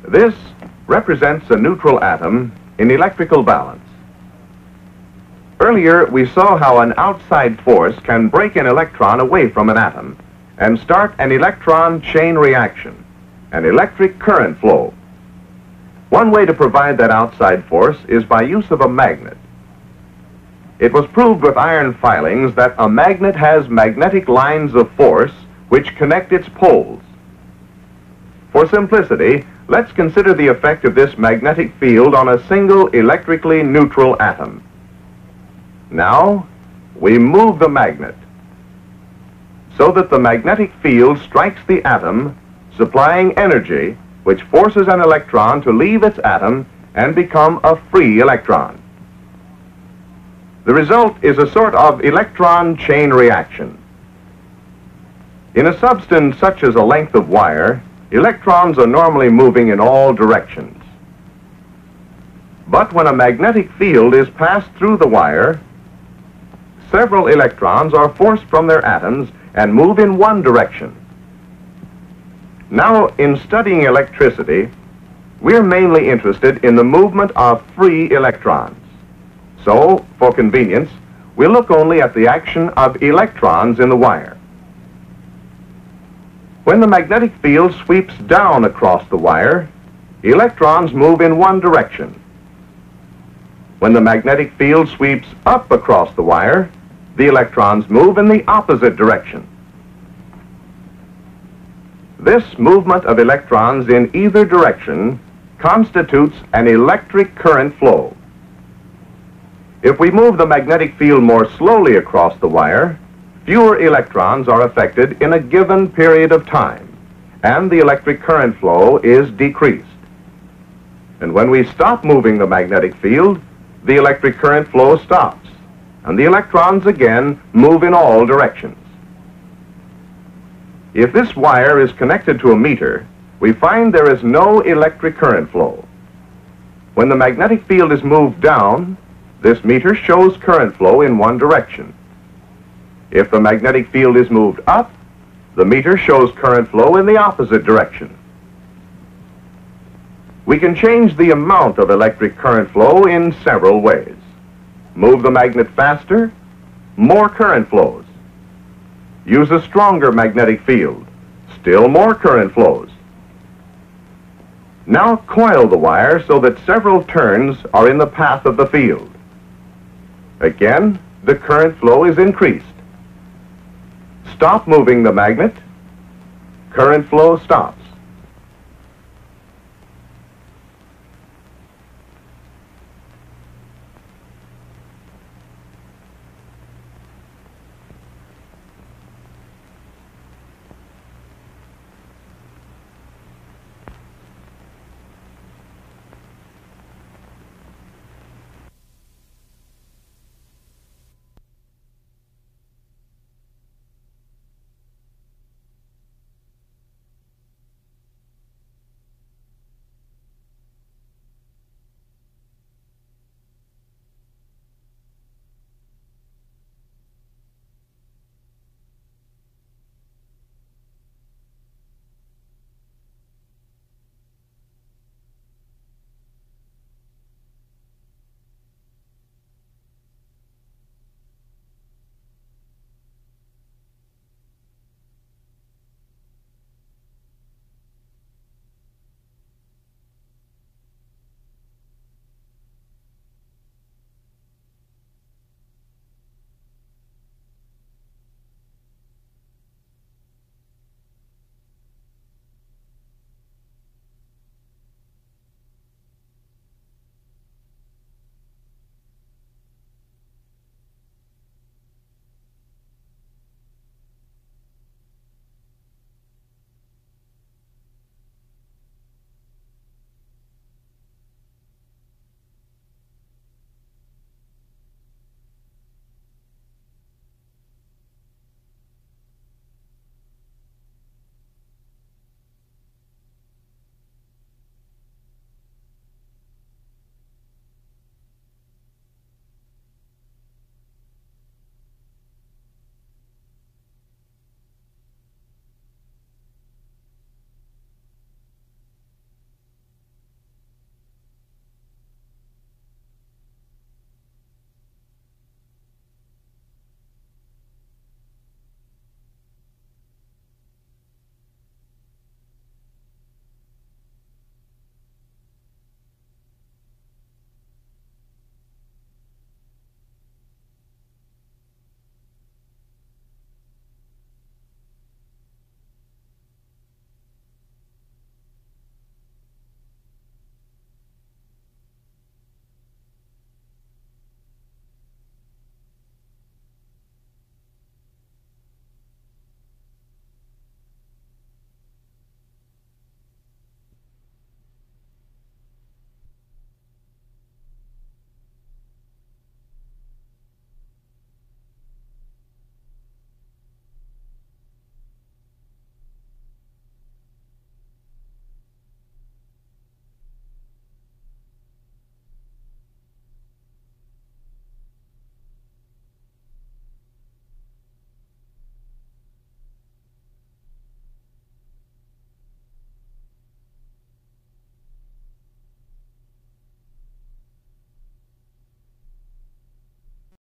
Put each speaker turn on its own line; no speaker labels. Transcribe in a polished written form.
This represents a neutral atom in electrical balance. Earlier, we saw how an outside force can break an electron away from an atom and start an electron chain reaction, an electric current flow. One way to provide that outside force is by use of a magnet. It was proved with iron filings that a magnet has magnetic lines of force which connect its poles. For simplicity, let's consider the effect of this magnetic field on a single electrically neutral atom. Now, we move the magnet so that the magnetic field strikes the atom, supplying energy which forces an electron to leave its atom and become a free electron. The result is a sort of electron chain reaction. In a substance such as a length of wire, electrons are normally moving in all directions. But when a magnetic field is passed through the wire, several electrons are forced from their atoms and move in one direction. Now, in studying electricity, we're mainly interested in the movement of free electrons. So, for convenience, we'll look only at the action of electrons in the wire. When the magnetic field sweeps down across the wire, electrons move in one direction. When the magnetic field sweeps up across the wire, the electrons move in the opposite direction. This movement of electrons in either direction constitutes an electric current flow. If we move the magnetic field more slowly across the wire, fewer electrons are affected in a given period of time, and the electric current flow is decreased. And when we stop moving the magnetic field, the electric current flow stops, and the electrons again move in all directions. If this wire is connected to a meter, we find there is no electric current flow. When the magnetic field is moved down, this meter shows current flow in one direction. If the magnetic field is moved up, the meter shows current flow in the opposite direction. We can change the amount of electric current flow in several ways. Move the magnet faster, more current flows. Use a stronger magnetic field, still more current flows. Now coil the wire so that several turns are in the path of the field. Again, the current flow is increased. Stop moving the magnet, current flow stops.